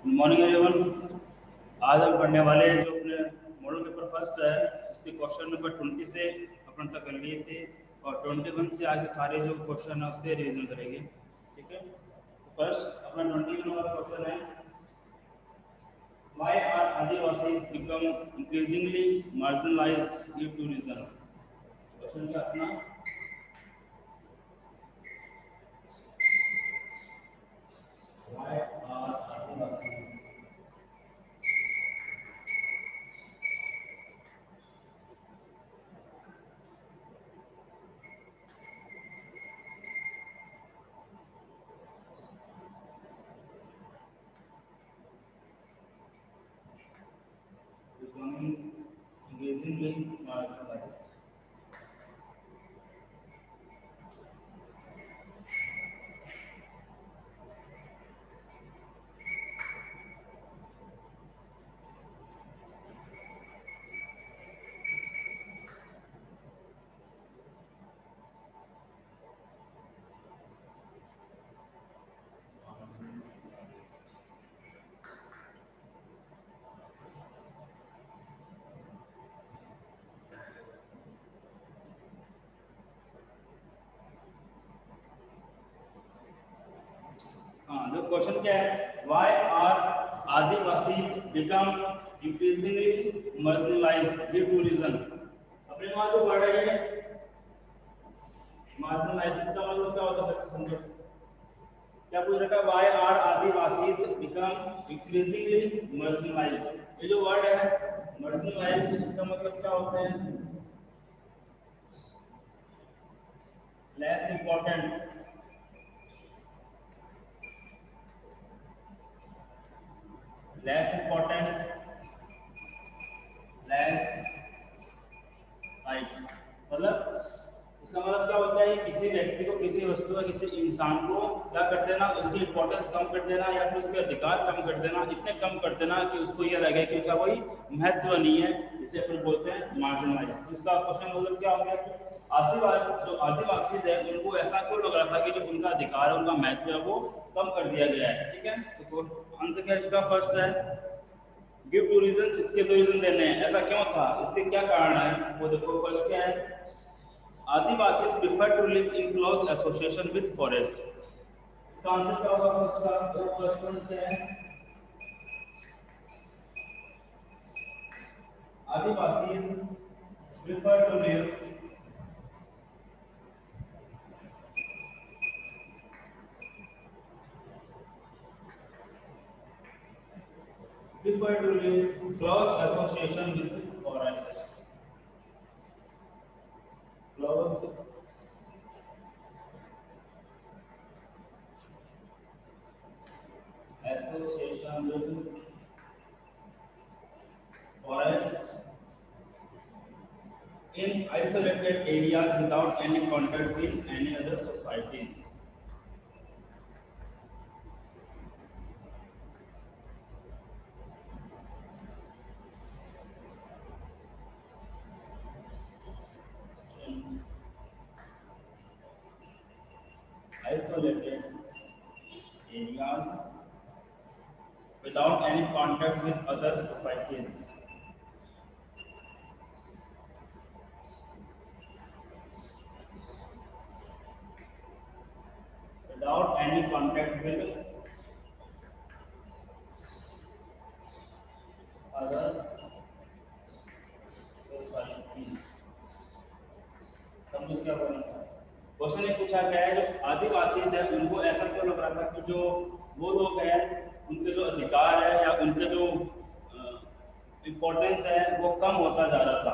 Good morning everyone. आज हम पढ़ने वाले हैं जो अपने मॉडल पेपर फर्स्ट है, इसके क्वेश्चन नंबर 20 से अपन तक कर लिए थे और 21 से आगे सारे जो क्वेश्चन है उसके रिवीजन करेंगे। ठीक है, फर्स्ट अपना 21 वाला क्वेश्चन है, why are Adivasis become increasingly marginalised due to reason. Question क्या अपना, why are Adivasis becoming increasingly marginalized. हाँ, जो क्वेश्चन क्या है, why are Adivasi become increasingly marginalised due to reason. अपने वहां जो वर्ड है मार्जिनलाइज्ड, इसका मतलब क्या होता है समझो। क्या पूछ रखा है, why are Adivasi become increasingly marginalised. ये जो वर्ड है मार्जिनलाइज्ड, इसका मतलब क्या होता है, less important, less important, less right. मतलब इसका मतलब क्या होता है, किसी व्यक्ति को, किसी वस्तु या किसी इंसान को क्या कर देना, उसकी इंपॉर्टेंस कम कर देना या फिर उसके अधिकार कम कर देना, इतने कम कर देना कि उसको यह लगे कि उसका कोई महत्व नहीं है, इसे अपन बोलते हैं मार्जिनलाइज। तो इसका क्वेश्चन मतलब क्या हो गया कि आदिवासी है उनको ऐसा क्यों लग रहा था कि जो उनका अधिकार है, उनका महत्व है, वो कम कर दिया गया है। ठीक है, तो आंसर क्या इसका फर्स्ट है, गिव टू रीजन। इसके दो रीजन देने हैं, ऐसा क्यों था, इसके क्या कारण है वो देखो। फर्स्ट क्या है, आदिवासी prefer to live in close association with forest. इसका आंसर क्या होगा फर्स्ट का, तो फर्स्ट वन क्या है, आदिवासी prefer to live close association with forest, close association with forest in isolated areas without any contact with any other societies. Isolated areas without any contact with other societies. Without any contact with other societies. समझो क्या बोलना था। Question ये पूछा गया है, जो आदिवासी है उनको ऐसा क्यों लग रहा था कि जो वो लोग हैं उनके जो अधिकार है या उनके जो इम्पोर्टेंस है वो कम होता जा रहा था।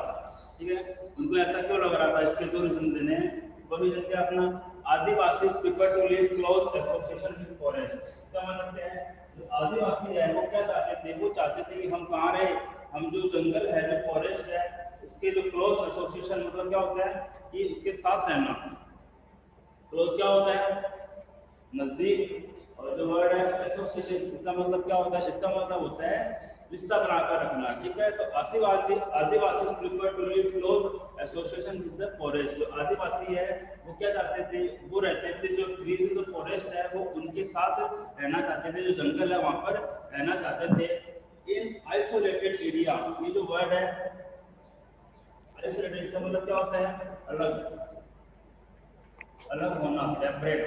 ठीक है, उनको ऐसा क्यों लग रहा था, इसके दो रीजन देने हैं। तो रीजन क्या अपना, आदिवासी prefer to live close association with forest. इसका मतलब क्या है, जो आदिवासी है वो क्या चाहते थे, वो चाहते थे कि हम कहाँ रहे, हम जो जंगल है, जो फॉरेस्ट है, उसके जो क्लोज एसोसिएशन मतलब क्या होता है कि उसके साथ रहना। क्लोज क्या होता है, नजदीक, और जो वर्ड है एसोसिएशन, इसका मतलब क्या होता है, इसका मतलब होता है रिश्ता बनाकर रखना। ठीक है, तो आदिवासी prefer to live close association with the forest. जो आदिवासी है वो क्या चाहते थे, वो रहते थे जो ट्रीज, जो फॉरेस्ट है वो उनके साथ रहना चाहते थे, जो जंगल है वहां पर रहना चाहते थे। इन आइसोलेटेड एरिया, ये जो वर्ड है आइसोलेटेड, इसका मतलब क्या होता है? अलग, अलग होना, सेपरेट।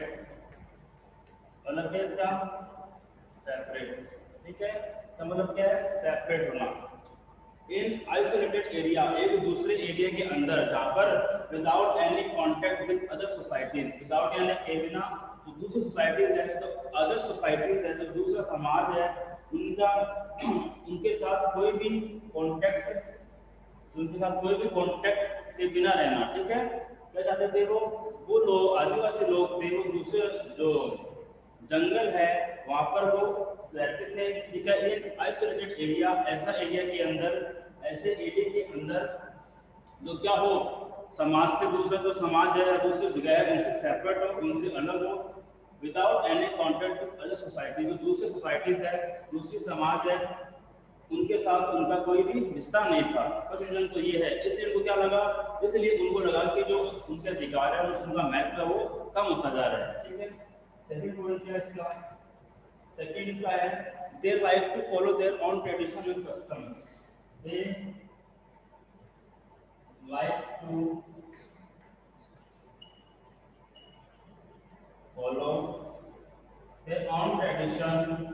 अलग है इसका सेपरेट, ठीक है, इसका मतलब क्या है? सेपरेट होना। इन आइसोलेटेड एरिया, एक दूसरे एरिया के अंदर, जहां पर without any contact with other societies, without यानी के बिना, जो दूसरी सोसाइटीज है, तो अदर सोसाइटीज है, जो दूसरा समाज है, उनका उनके साथ कोई भी कांटेक्ट, उनके साथ कोई भी कांटेक्ट के बिना रहना, ठीक है। क्या चाहते थे वो लोग, आदिवासी लोग थे, वो दूसरे जो जंगल है वहां पर वो रहते थे, ठीक है। एक आइसोलेटेड एरिया, ऐसा एरिया के अंदर, ऐसे एरिया के अंदर जो क्या हो, समाज से, दूसरा जो समाज है, दूसरी जगह है, उनसे सेपरेट हो, उनसे अलग हो, without any contact with other society, जो दूसरी सोसाइटीज है, दूसरी समाज है, उनके साथ उनका कोई भी रिश्ता नहीं था। फर्स्ट रीजन तो ये है। इसलिए उनको क्या लगा, इसलिए उनको लगा कि जो उनके अधिकार है, उनका महत्व है, वो कम होता जा रहा है, ठीक है। सेकंड पॉइंट क्या है इसका? सेकंड इसका है, they like to follow their own tradition and custom, they like to follow their own tradition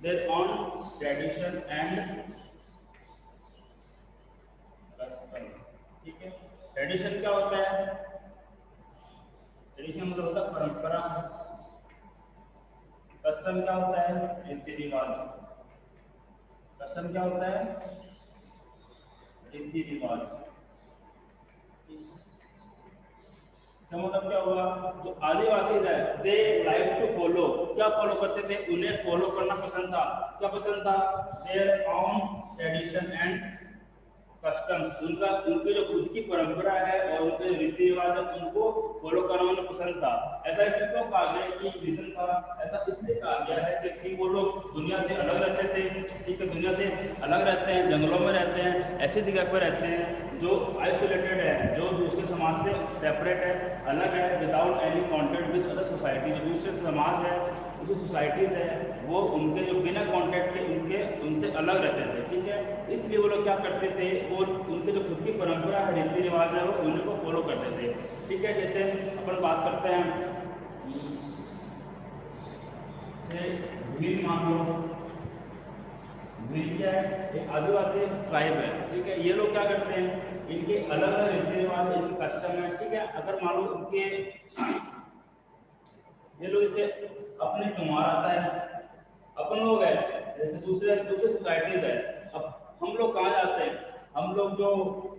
their own tradition and custom, ठीक है। ट्रेडिशन क्या होता है? ट्रेडिशन मतलब होता है परंपरा। कस्टम क्या होता है? रीति रिवाज। कस्टम क्या होता है? रीति रिवाज। इसका मतलब क्या हुआ? जो आदिवासी है, दे लाइक टू फॉलो, क्या फॉलो करते थे? उन्हें फॉलो करना पसंद था। क्या पसंद था? There own tradition and customs, उनका, उनकी जो खुद की परंपरा है और उनके जो रीति रिवाज है, उनको फॉलो करना उन्हें पसंद था। ऐसा इसलिए क्यों कहा गया? कि रीजन था, ऐसा इसलिए कहा गया है कि वो लोग दुनिया से अलग रहते थे, ठीक है, दुनिया से अलग रहते हैं, जंगलों में रहते हैं, ऐसी जगह पर रहते हैं जो आइसोलेटेड है, जो दूसरे समाज से सेपरेट है, अलग है, without any contact with other society, जो दूसरे समाज है, जो सोसाइटीज है, वो उनके जो बिना कांटेक्ट के उनसे अलग रहते थे, ठीक है। इसलिए वो लोग क्या करते थे? वो उनके जो खुद की परंपरा है, रीति रिवाज है, वो उन्हीं को फॉलो करते थे, ठीक है। जैसे अपन बात करते हैं, भील मान लो, भील क्या है? एक आदिवासी ट्राइब है, ठीक है। ये लोग क्या करते हैं? इनके अलग अलग रीति रिवाज, इनके कस्टम है, ठीक है। अगर मान लो उनके ये लोग इसे अपने त्योहार आता है, अपन लोग है, जैसे दूसरे दूसरे सोसाइटीज है, अब हम लोग कहाँ जाते हैं? हम लोग जो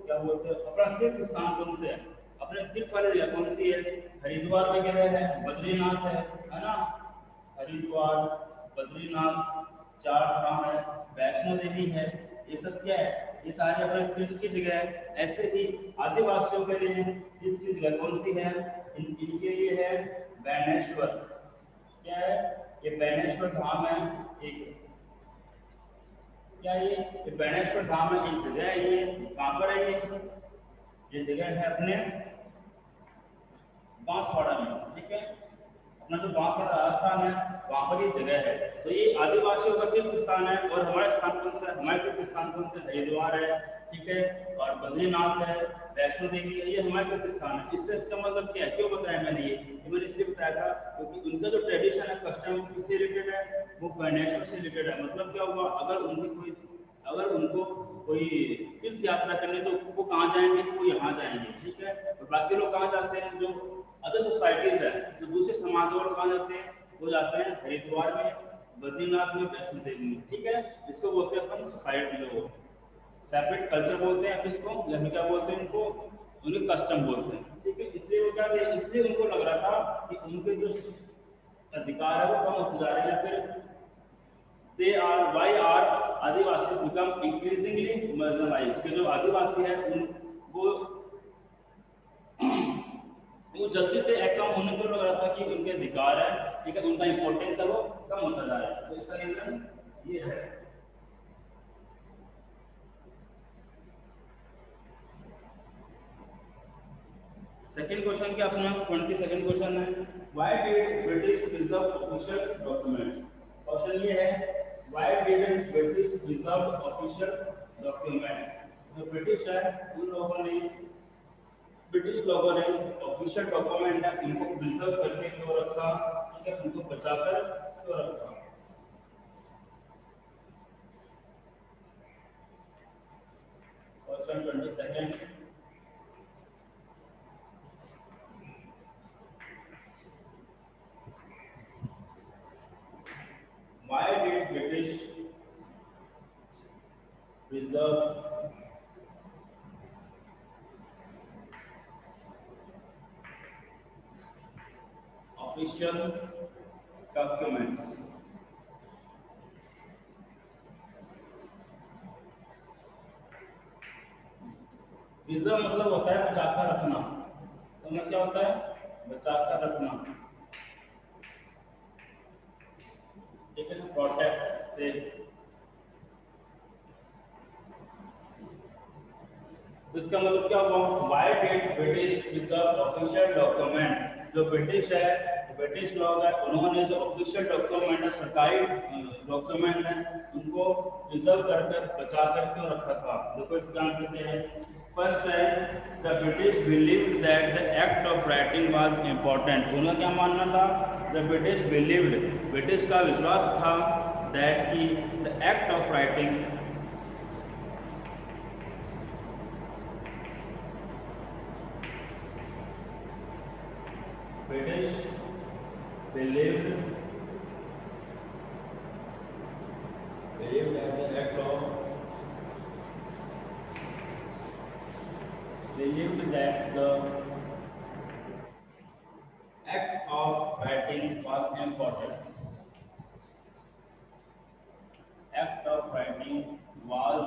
क्या बोलते हैं, अपना तीर्थ स्थान कौन से है? अपने तीर्थ वाली जगह कौन सी है? हरिद्वार वगैरह है, बद्रीनाथ है ना। हरिद्वार, बद्रीनाथ, चार धाम है, वैष्णो देवी है, ये सब क्या है? ये सारे अपने तीर्थ की जगह है। ऐसे ही आदिवासियों के लिए तीर्थ की जगह कौन सी है? इनके लिए है बैनेश्वर। क्या है ये? बैनेश्वर धाम है एक। क्या ये बैनेश्वर धाम है, एक जगह है। ये कहाँ पर है? ये जगह है अपने बांसवाड़ा में, ठीक है। अपना जो बांसवाड़ा राजस्थान है, वहां पर ये जगह है। तो ये आदिवासियों का तीर्थ स्थान है। और हमारा स्थान कौन सा है? हमारे तीर्थ स्थान कौन सा? हरिद्वार है, ठीक है, और बद्रीनाथ है, वैष्णो देवी है, ये हमारे तीर्थ स्थान है। इससे इसका मतलब क्या है? क्यों बताया मैंने ये मैंने इसलिए बताया था क्योंकि उनका जो ट्रेडिशन है, कस्टम किससे रिलेटेड है? वो बैनेश्वर से रिलेटेड है। मतलब क्या हुआ? अगर उनको कोई तीर्थ यात्रा करनी तो वो कहाँ जाएंगे? वो यहाँ जाएंगे, ठीक है। और बाकी लोग कहाँ जाते हैं? जो अदर सोसाइटीज है, जो दूसरे समाज वाले कहाँ जाते हैं? वो जाते हैं हरिद्वार में, बद्रीनाथ में, वैष्णो देवी में, ठीक है। इसको बोलते हैं अपन सोसाइटी, जो सेपरेट कल्चर बोलते हैं इसको, या फिर क्या बोलते हैं इनको? उन्हें कस्टम बोलते हैं, ठीक है। इसलिए वो क्या थे? इसलिए उनको लग रहा था कि उनके जो अधिकार है वो कम होते जा रहे हैं, या फिर why are Adivasi become increasingly marginalized, कि जो आदिवासी है वो जल्दी से ऐसा होने को लग रहा था कि उनके अधिकार है, ठीक है, उनका इंपॉर्टेंस है वो कम होता जा रहा है। तो इसका रीजन ये है। सेकंड क्वेश्चन क्या अपना 22nd क्वेश्चन है, why did British preserve official documents. Question ये है, why did British preserve official document. जो ब्रिटिश है ब्रिटिश लोगों ने ऑफिशियल डॉक्यूमेंट है इनको प्रिजर्व करके क्यों रखा, ठीक है, उनको बचाकर क्यों रखा। Question 22nd, why did British preserve official documents। Preserve मतलब होता है बचाकर रखना, समझ क्या होता है, बचाकर रखना, ठीक है, प्रोटेक्ट सेफ। तो इसका मतलब क्या हुआ, why did British preserve official document. जो ब्रिटिश है, ब्रिटिश लोग है, उन्होंने जो ऑफिशियल डॉक्यूमेंट है, सरकारी डॉक्यूमेंट है, उनको प्रिजर्व कर कर बचा कर क्यों रखा था। देखो इसका आंसर क्या है। फर्स्ट है, the British believed that the act of writing was important. उन्हें क्या मानना था, द ब्रिटिश बिलीव्ड, ब्रिटिश का विश्वास था, दैट की the act of writing British believed that the act of writing was important. Act of writing was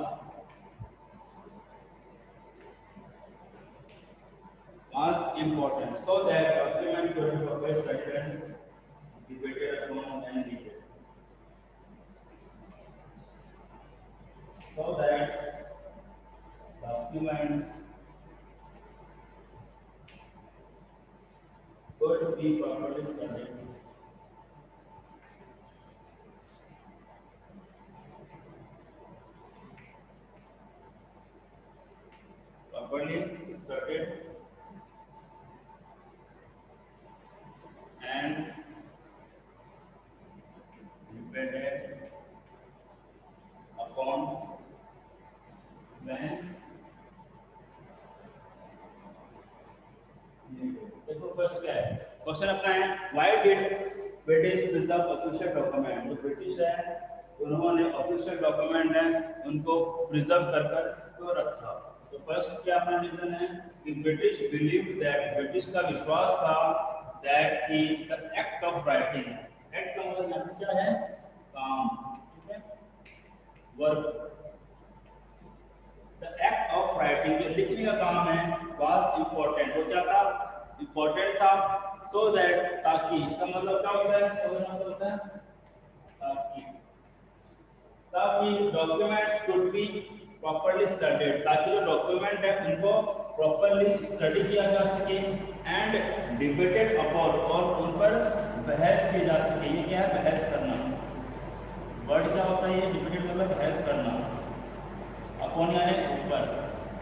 important, so that document could be published, and debated upon and needed, so that documents could be properly studied and depended upon when needed। देखो first क्या है, question अपना है, why did British preserve official document. जो British है उन्होंने official document है उनको प्रिजर्व कर कर क्यों रखा। तो फर्स्ट क्या अपना रीजन है कि ब्रिटिश बिलीव दैट, ब्रिटिश का विश्वास था, दैट की the act of writing, act का मतलब यहाँ क्या है, काम, ठीक है, work. The act of writing, जो लिखने का काम है, वाज इंपॉर्टेंट, वो क्या था, इंपॉर्टेंट था, सो दैट, ताकि, इसका मतलब क्या होता है, सो मतलब होता है ताकि, ताकि documents could be properly studied, ताकि जो डॉक्यूमेंट है उनको प्रॉपर्ली स्टडी किया जा सके, एंड डिबेटेड अपॉन, और उन पर बहस की जा सके। ये क्या है, बहस करना, वर्ड क्या होता है ये, डिबेटेड मतलब बहस करना, अपॉन यानी ऊपर,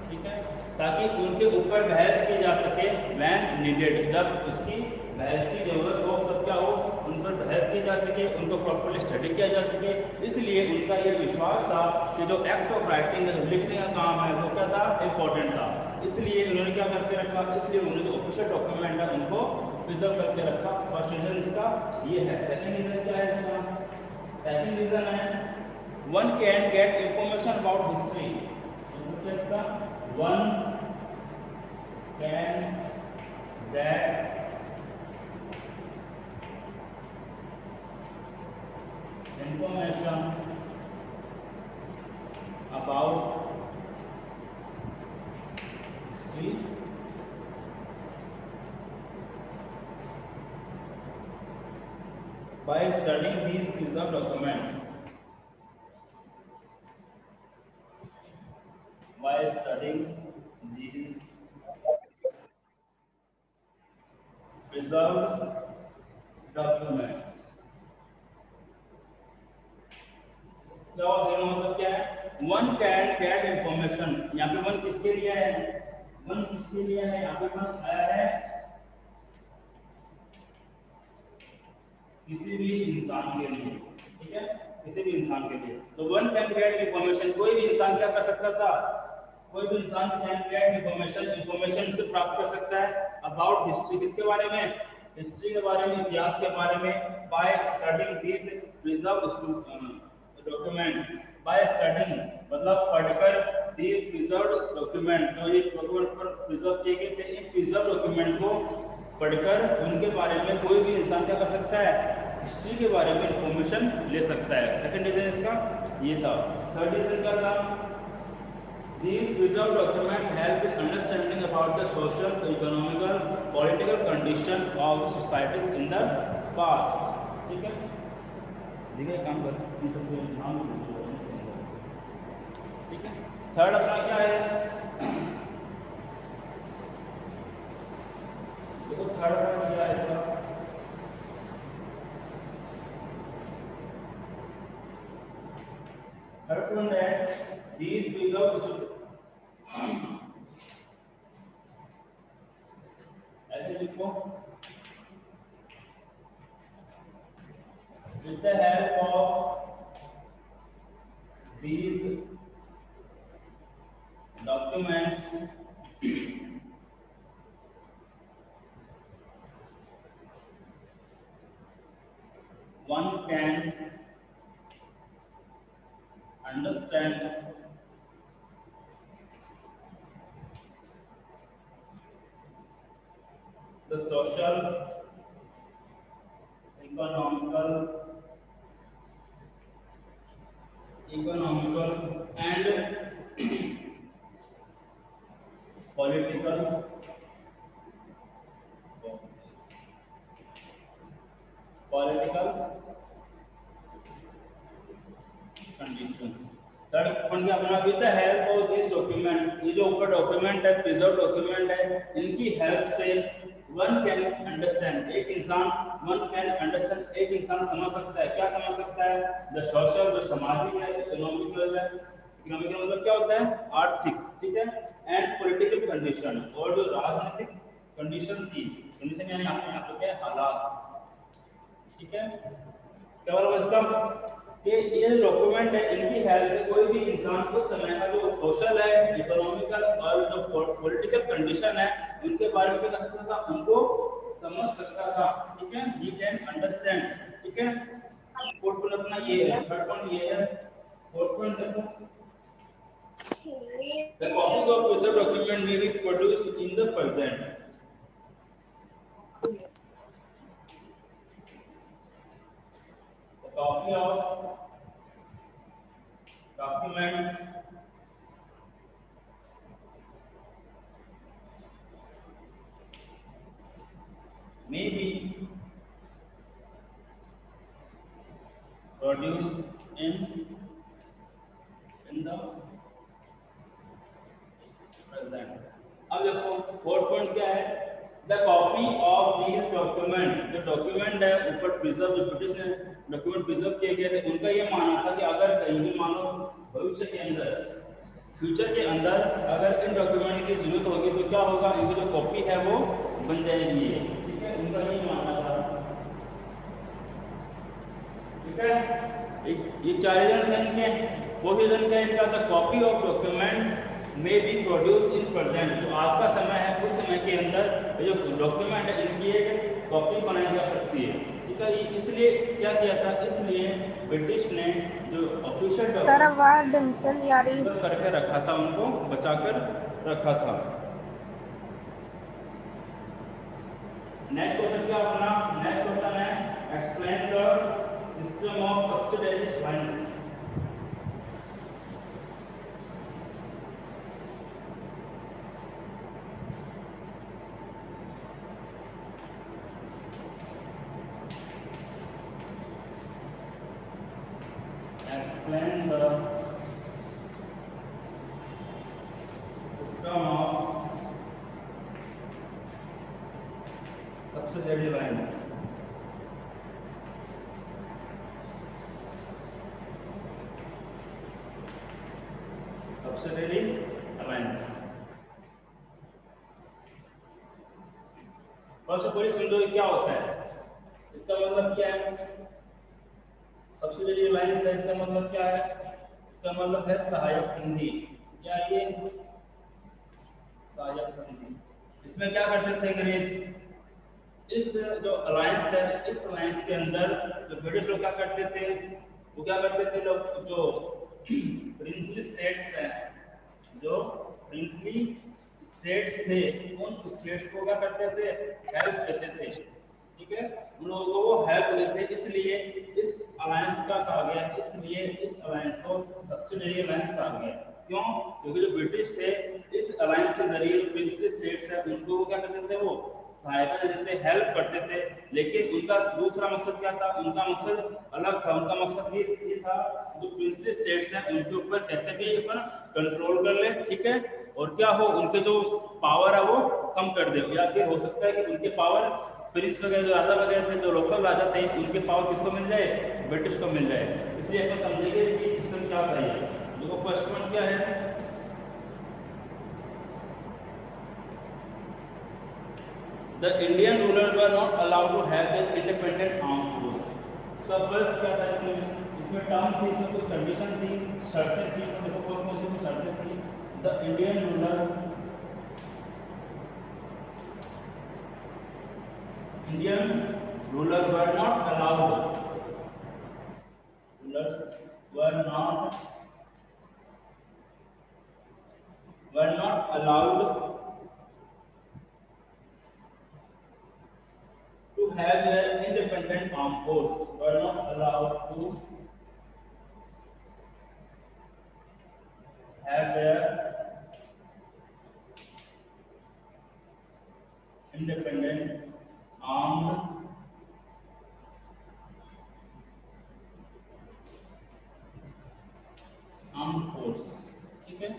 ठीक है, ताकि उनके ऊपर बहस की जा सके, व्हेन नीडेड, जब उसकी बहस की जरूरत हो तब क्या हो, उन पर बहस की जा सके, उनको प्रॉपर्ली स्टडी किया जा सके। इसलिए उनका ये विश्वास था कि जो एक्ट ऑफ राइटिंग है, लिखने का काम है, वो क्या था, इंपॉर्टेंट था, इसलिए उन्होंने क्या करके रखा, इसलिए उन्होंने जो ऑफिशियल डॉक्यूमेंट है उनको प्रिजर्व करके रखा। फर्स्ट रीजन इसका ये है। सेकंड रीजन क्या है इसका, सेकंड रीजन है, one can get information about history. क्या इसका, one can get information about history by studying these preserved documents। by studying these preserved documents. मतलब क्या है? One can get information. यहाँ पे वन किसके लिए है? वन किसके लिए है? यहाँ पे वन आया है किसी भी इंसान के लिए, ठीक है, किसी भी इंसान के लिए। तो वन कैन गेट इंफॉर्मेशन, कोई भी इंसान क्या कर सकता था? कोई भी इंसान कैन गेट इंफॉर्मेशन, इंफॉर्मेशन से प्राप्त कर सकता है अबाउट हिस्ट्री, किसके बारे में? हिस्ट्री के बारे में, इतिहास के बारे में, by studying this preserved documents. By studying मतलब पढ़कर दिस प्रिजर्व्ड डॉक्यूमेंट, जो ये डॉक्यूमेंट पर प्रिजर्व किए गए थे, इन प्रिजर्व डॉक्यूमेंट को पढ़कर उनके बारे में कोई भी इंसान क्या कर सकता है? हिस्ट्री के बारे में इंफॉर्मेशन ले सकता है। सेकंड रीजन इसका ये था। थर्ड रीजन क्या था? These preserved documents help in understanding about the social, economical, political condition of the societies in the past. ठीक है, देखिए काम कर इन सबको नाम ठीक है। थर्ड अपना क्या है? देखो थर्ड पॉइंट क्या है इसका? थर्ड पॉइंट है these preserved, ऐसे लिखो, with the help of these documents one can understand the social, economical and political conditions. Third point क्या अपना? With the help of this document, ये जो ऊपर डॉक्यूमेंट है, प्रिजर्व डॉक्यूमेंट है, इनकी हेल्प से वन कैन अंडरस्टैंड, एक इंसान वन कैन अंडरस्टैंड, एक इंसान समझ सकता है, क्या समझ सकता है? द सोशल, जो सामाजिक है, इकोनॉमिकल है, इकोनॉमिकल मतलब क्या होता है? आर्थिक, ठीक है, एंड पॉलिटिकल कंडीशन, और जो राजनीतिक कंडीशन थी, कंडीशन यानी आपने यहाँ पे क्या हालात, ठीक है। क्या बोला इसका? कि ये डॉक्यूमेंट है, इनकी हेल्प से कोई भी इंसान को समय का जो सोशल है, इकोनॉमिकल और जो पॉलिटिकल कंडीशन है, उनके बारे में क्या कर सकता था? उनको समझ सकता था, ठीक है, ही कैन अंडरस्टैंड, ठीक है। फोर्थ पॉइंट अपना ये है, थर्ड पॉइंट ये है। फोर्थ पॉइंट देखो, the copies of preserved document may be produced in the present. The copy of document may be produced in the present. अब देखो फोर्थ पॉइंट क्या है? The copy of these document, जो document है ऊपर preserve, जो British ने document preserve किए गए थे, उनका ये मानना था कि अगर कहीं भी मानो भविष्य के अंदर, फ्यूचर के अंदर अगर इन डॉक्यूमेंट की जरूरत होगी तो क्या होगा? इनकी जो कॉपी है वो बन जाएगी, ठीक है, उनका ये मानना था, ठीक है। ये चार रीजन थे इनके। फोर्थ रीजन क्या है इनका? The copy of documents may be produced in present, जो आज का समय है उस समय के अंदर ये जो डॉक्यूमेंट है इनकी एक कॉपी बनाई जा सकती है, ठीक है। इसलिए क्या किया था? इसलिए ब्रिटिश ने जो ऑफिशियल डॉक्यूमेंट करके रखा था, उनको बचाकर रखा था। नेक्स्ट क्वेश्चन क्या अपना? नेक्स्ट क्वेश्चन है explain the system of subsidised finance. Explain the system of subsidiary lines. Subsidiary alliance. First पूरी समझो क्या होता है, इसका मतलब क्या है। सब्सिडियरी अलायंस है, इसका मतलब क्या है, इसका मतलब है सहायक संधि। क्या ये सहायक संधि। इसमें क्या करते थे अंग्रेज, इस जो अलायंस है, इस अलायंस के अंदर जो ब्रिटिश लोग क्या करते थे, वो क्या करते थे लोग, जो प्रिंसली स्टेट्स हैं, जो प्रिंसली स्टेट्स थे, उन स्टेट्स को क्या करते थे, हेल्प देते थे। ठीक है, उन लोगों को वो हेल्प देते, इसलिए इस अलायंस का कहा गया, इसलिए इस अलायंस को सब्सिडियरी अलायंस कहा गया। क्यों? क्योंकि जो ब्रिटिश थे, इस अलायंस के जरिए जो प्रिंसली स्टेट्स है उनको वो क्या करते थे, वो सहायता देते थे, हेल्प करते थे। लेकिन उनका दूसरा मकसद क्या था, उनका मकसद अलग था। उनका मकसद ये था जो प्रिंसली स्टेट्स हैं उनके ऊपर कैसे भी अपन कंट्रोल कर ले, ठीक है, और क्या हो, उनके जो पावर है वो कम कर दे। या फिर हो सकता है कि उनके पावर प्रिंस वगैरह जो राजा वगैरह थे, जो लोकल राजा थे, उनके पावर किसको मिल जाए, ब्रिटिश को मिल जाए। इसलिए अपन समझेंगे कि सिस्टम क्या था। ये देखो फर्स्ट पॉइंट क्या है, The Indian rulers were not allowed to have their independent armed force. So first क्या था इसमें टर्म थी, इसमें कुछ कंडीशन थी, शर्तें थी। तो देखो कौन कौन सी कुछ शर्तें थी। The Indian rulers were not allowed, were not allowed to have their independent armed force, were not allowed to have their independent armed force. ठीक है,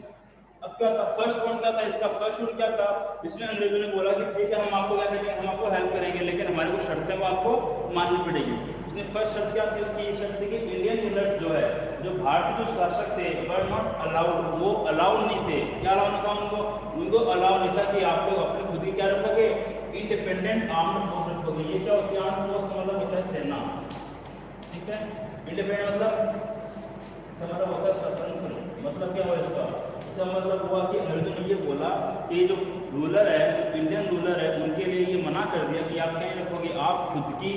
अब क्या था, फर्स्ट पॉइंट क्या था इसका, फर्स्ट पॉइंट क्या था, इसमें अंग्रेजों ने बोला कि ठीक है हम आपको क्या करेंगे, हम आपको हेल्प करेंगे, लेकिन हमारी कुछ शर्तें वो आपको माननी पड़ेगी। उसने फर्स्ट शर्त क्या थी उसकी, ये शर्त थी कि इंडियन रूलर्स जो है, जो भारतीय जो शासक थे, वर नॉट अलाउड, वो अलाउड नहीं थे। क्या अलाउ नहीं था उनको अलाउ नहीं था कि आप लोग अपनी खुद ही क्या रखोगे, इंडिपेंडेंट आर्म्ड फोर्स रखोगे। ये क्या होती है आर्म्ड फोर्स का मतलब होता है सेना। ठीक है, इंडिपेंडेंट मतलब इसका मतलब होता है स्वतंत्र। मतलब क्या हुआ इसका मतलब हुआ कि अंग्रेजों ने ये बोला कि जो रूलर है, जो इंडियन रूलर है, उनके लिए ये मना कर दिया कि आप क्या रखोगे, आप खुद की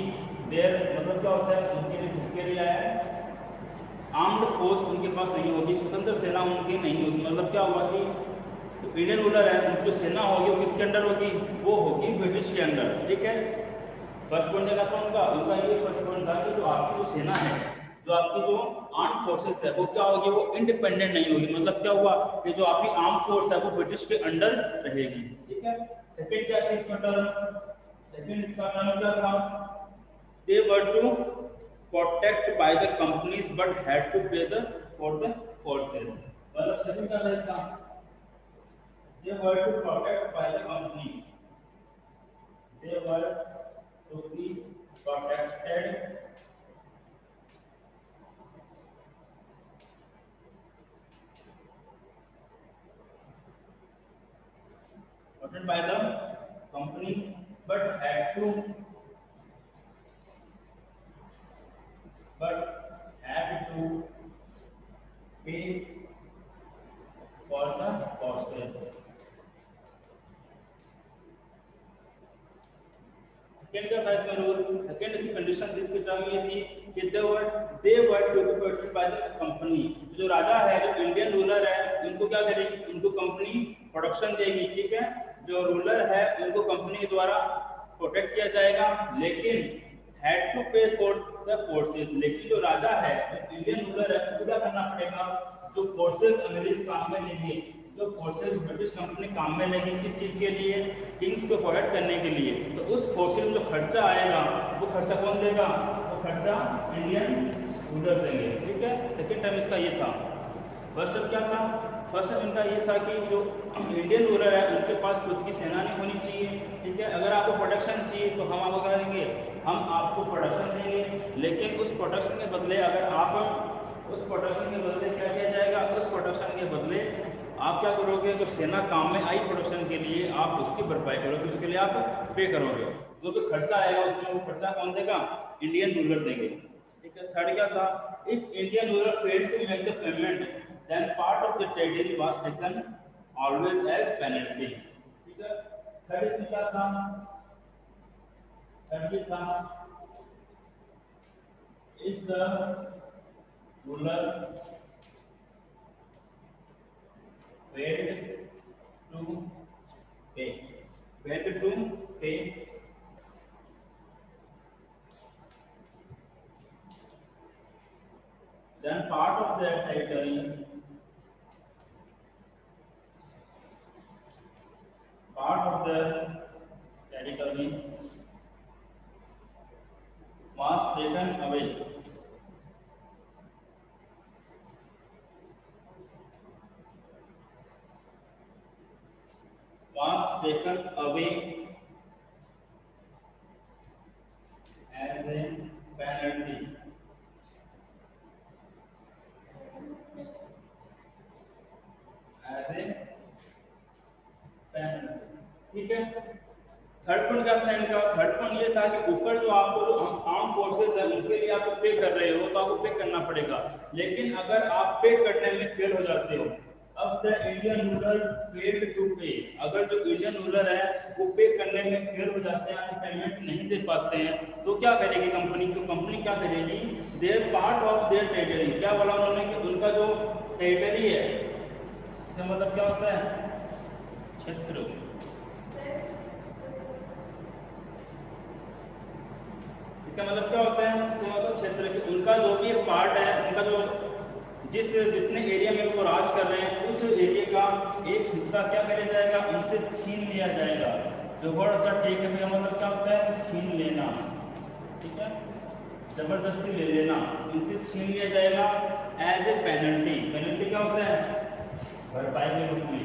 देर, मतलब क्या होता है, उनके लिए खुद के लिए आया आर्म्ड फोर्स उनके पास नहीं होगी, स्वतंत्र सेना उनकी नहीं होगी। मतलब क्या हुआ कि जो इंडियन रूलर है, उनकी सेना होगी, वो किसके अंडर होगी, वो होगी ब्रिटिश के अंडर। ठीक है, फर्स्ट पॉइंट क्या था उनका ये फर्स्ट पॉइंट था कि जो आपकी जो सेना है, जो आपकी जो आर्म फोर्सेस है, वो क्या होगी, वो इंडिपेंडेंट नहीं होगी। मतलब क्या हुआ कि जो आपकी आर्म फोर्स है वो ब्रिटिश के अंडर रहेगी। ठीक है, सेकंड क्या थी इसका टर्म, सेकंड इसका टर्म क्या था, they were to protect by the companies but had to pay the for the forces. मतलब सेकंड क्या था इसका, they were to protect by the company, they were to be protected by the company but had to pay for the forces। Second क्या था इसमें rule, second इसकी condition थी, इसकी टर्म ये थी कि they were to be protected by the company. जो राजा है, जो इंडियन रूलर है, उनको क्या करेगी, उनको कंपनी प्रोटेक्शन देगी। ठीक है, जो रूलर है उनको कंपनी के द्वारा प्रोटेक्ट किया जाएगा, लेकिन हैड टू पे फॉर द फोर्सेस। लेकिन जो राजा है, जो इंडियन रूलर है, उसको क्या करना पड़ेगा, जो फोर्सेस अंग्रेज काम में लेंगे, जो फोर्सेस ब्रिटिश कंपनी काम में लेंगे, किस चीज के लिए, किंग्स को प्रोटेक्ट करने के लिए, तो उस फोर्सेस में जो खर्चा आएगा वो खर्चा कौन देगा, वो खर्चा इंडियन रूलर देंगे। ठीक है, सेकेंड टाइम इसका ये था। फर्स्ट टाइम क्या था, फर्स्ट इनका ये था कि जो इंडियन रूलर है उनके पास खुद की सेना नहीं होनी चाहिए, ठीक है। अगर आपको प्रोटेक्शन चाहिए तो हम आपको क्या देंगे, हम आपको प्रोटेक्शन देंगे, लेकिन उस प्रोटेक्शन के बदले अगर आप उस प्रोटेक्शन के बदले क्या किया जाएगा, उस प्रोटेक्शन के बदले आप क्या करोगे, जो सेना काम में आई प्रोटेक्शन के लिए आप उसकी भरपाई करोगे, उसके लिए आप पे करोगे, जो भी खर्चा आएगा उसमें वो खर्चा कौन देगा, इंडियन रूलर देंगे, ठीक है। थर्ड क्या था, if Indian ruler failed to make the payment then part of the territory was taken always as penalty, ठीक है। थर्ड इसमें क्या था, थर्ड ये था, if the ruler failed to pay, failed to pay then part of their territory was taken away, as a penalty, ठीक है। Third point क्या था इनका, थर्ड पॉइंट ये था कि ऊपर जो आपको जो आर्म फोर्सेस है उनके लिए आपको पे कर रहे हो तो आपको पे करना पड़ेगा, लेकिन अगर आप पे करने में फेल हो जाते हो, अब the Indian ruler failed to pay, अगर जो इंडियन रूलर है वो पे करने में फेल हो जाते हैं, पेमेंट नहीं दे पाते हैं, तो क्या करेगी कंपनी, तो कंपनी क्या करेगी, there part of their territory, क्या बोला उन्होंने कि उनका जो टेरिटरी है, इसका मतलब क्या होता है, क्षेत्र, इसका मतलब क्या होता है, इसका मतलब क्षेत्र के उनका जो भी पार्ट है, उनका जो जितने एरिया में वो राज कर रहे हैं उस एरिया का एक हिस्सा क्या किया जाएगा, उनसे छीन लिया जाएगा। जो वर्ड होता है टेक का मतलब क्या होता है, छीन लेना, ठीक है, जबरदस्ती ले लेना, इनसे छीन लिया जाएगा एज ए पेनल्टी। पेनल्टी क्या होता है, भरपाई के रूप में,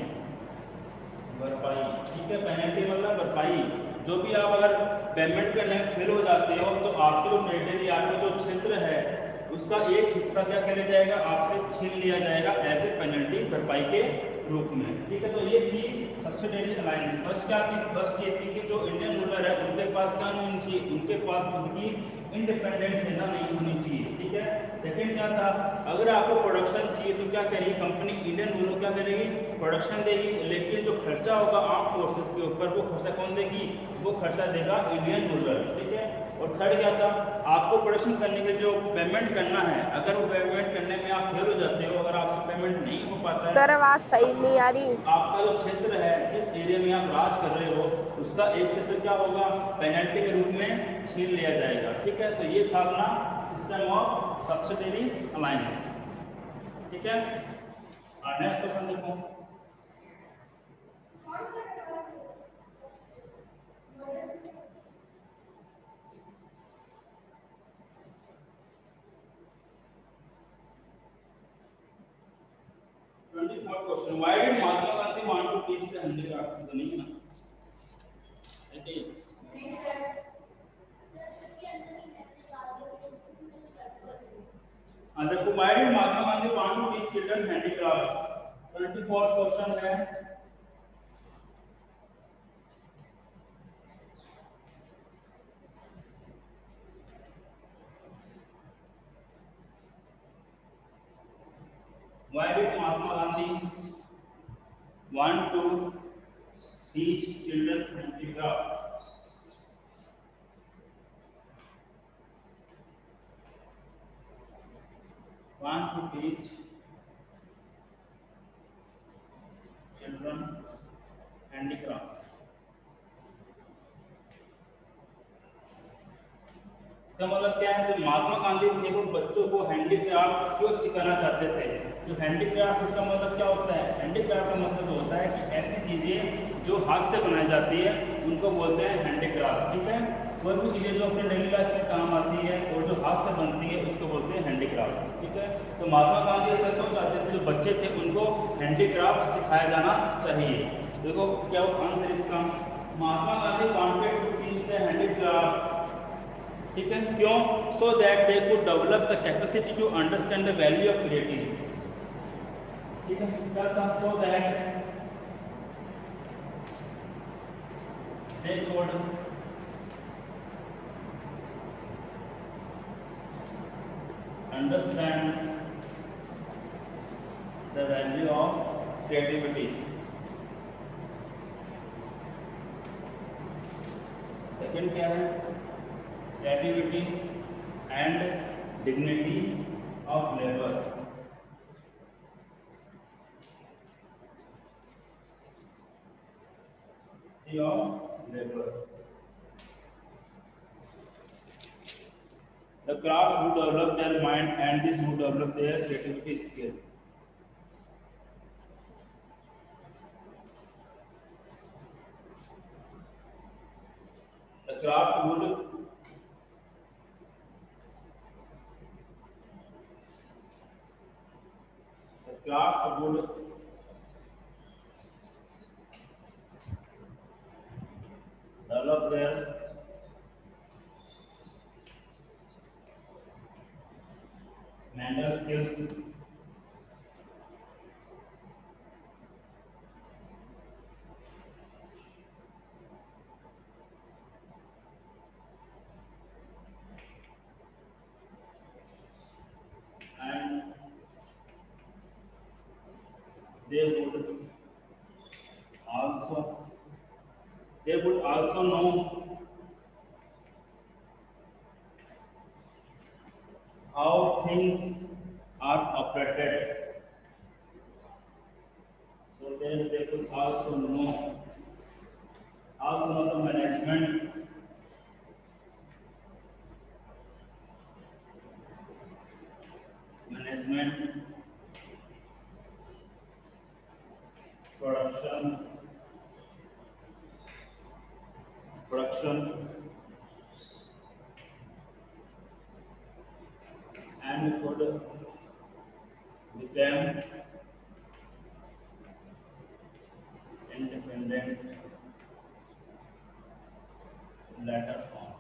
भरपाई, ठीक है। पेनल्टी मतलब भरपाई, जो भी आप अगर पेमेंट करने में फेल हो जाते हो तो आपकी जो टेरिटरी, आपका जो क्षेत्र है उसका एक हिस्सा क्या किया जाएगा, आपसे छीन लिया जाएगा एज ए पेनल्टी, भरपाई के रूप में, ठीक है। तो ये थी सब्सिडियरी अलायंस। फर्स्ट क्या थी, फर्स्ट ये थी कि जो इंडियन रूलर है उनके पास क्या नहीं होनी चाहिए, उनके पास खुद की इंडिपेंडेंट सेना नहीं होनी चाहिए, ठीक है। सेकंड क्या था, अगर आपको प्रोडक्शन चाहिए तो क्या करेगी कंपनी, इंडियन रूलर क्या करेगी, प्रोडक्शन देगी, लेकिन जो खर्चा होगा आर्म फोर्सेस के ऊपर वो खर्चा कौन देगी, वो खर्चा देगा इंडियन रूलर, ठीक है। और थर्ड क्या था, आपको प्रोडक्शन करने के जो पेमेंट करना है, अगर वो पेमेंट करने में आप फेल हो जाते हो, अगर आपसे पेमेंट नहीं हो पाता है, सर आवाज सही नहीं आ रही, आपका जो क्षेत्र है, जिस एरिया में आप राज कर रहे हो, उसका एक क्षेत्र क्या होगा, पेनल्टी के रूप में छीन लिया जाएगा, ठीक है। तो ये था अपना सिस्टम ऑफ सब्सिडियरी अलायंस, ठीक है। नेक्स्ट क्वेश्चन देखो, question, why did Mahatma Gandhi want to teach the handicraft, तो नहीं ना, ठीक है। देखो, why did Mahatma Gandhi want to teach children handicraft, 24 question है। Why did Mahatma Gandhi want to teach children handicraft? Want to teach children handicraft. इसका मतलब क्या है, तो महात्मा गांधी थे वो बच्चों को हैंडीक्राफ्ट क्यों सिखाना चाहते थे। तो हैंडीक्राफ्ट इसका मतलब क्या होता है, हैंडीक्राफ्ट का मतलब होता है कि ऐसी चीजें जो हाथ से बनाई जाती है उनको बोलते हैं हैंडीक्राफ्ट। ठीक है, कोई भी चीजें जो अपने डेली लाइफ में काम आती है और जो हाथ से बनती है उसको बोलते हैं हैंडीक्राफ्ट। ठीक है, तो महात्मा गांधी ऐसा क्यों चाहते थे, जो बच्चे थे उनको हैंडीक्राफ्ट सिखाया जाना चाहिए। देखो क्या आंसर इसका, Mahatma Gandhi wanted to teach the handicraft. ठीक है, क्यों, so that they could develop the capacity to understand the value of creativity. ठीक है, क्या था, so that they could understand the value of creativity. Second क्या है, creativity and dignity of labor। of labor, the craft who develop their mind and this who develop their creativity skill। the craft would craft would develop their mental skills and they would also know how things are operated, so then they could also know the management, production and could become independent later on।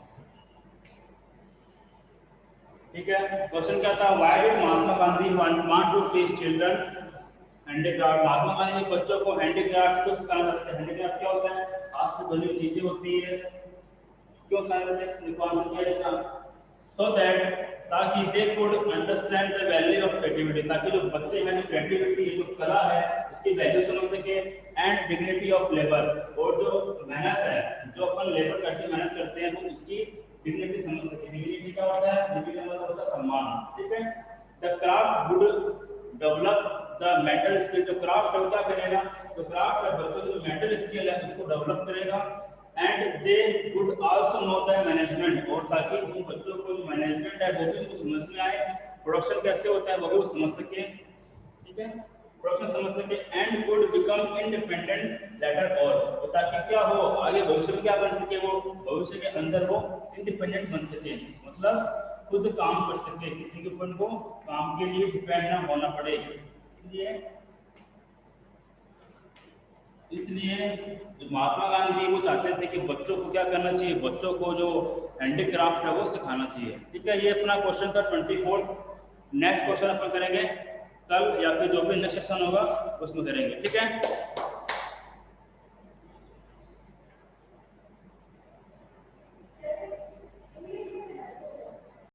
ठीक है, question क्या था, why did Mahatma Gandhi want to teach children handicraft. Mahatma Gandhi ने बच्चों को handicraft को सिखाना चाहते थे। हैंडीक्राफ्ट क्या होता है, हाथ से बनी हुई चीजें होती है। क्यों सिखाना चाहते हैं, कौन सा इसका, सो दैट ताकि दे could understand the value of creativity, ताकि जो बच्चे हैं जो क्रिएटिविटी जो कला है उसकी वैल्यू समझ सके, एंड डिग्निटी ऑफ लेबर, और जो मेहनत है जो अपन लेबर करके मेहनत करते हैं वो उसकी डिग्निटी समझ सके। डिग्निटी क्या होता है, डिग्निटी का मतलब होता है सम्मान। ठीक है, the craft would develop the mental skill, जो क्राफ्ट है क्या करेगा, जो क्राफ्ट है बच्चों की जो मेंटल स्किल है उसको डेवलप करेगा, and they would also know the management, और ताकि उन बच्चों को जो मैनेजमेंट है वो भी उनको समझ में आए, प्रोडक्शन कैसे होता है वो भी वो समझ सके। ठीक है, प्रोडक्शन समझ सके, and could become independent later और, ताकि क्या हो आगे भविष्य में क्या बन सके, वो भविष्य के अंदर वो इंडिपेंडेंट बन सके, मतलब खुद काम कर सके, किसी के ऊपर को काम के लिए डिपेंड ना होना पड़े। इसलिए महात्मा गांधी वो चाहते थे कि बच्चों को क्या करना चाहिए, बच्चों को जो हैंडीक्राफ्ट है वो सिखाना चाहिए। ठीक है, ये अपना क्वेश्चन था 24। नेक्स्ट क्वेश्चन अपन करेंगे कल या फिर जो भी नेक्स्ट सेशन होगा उसमें करेंगे। ठीक है।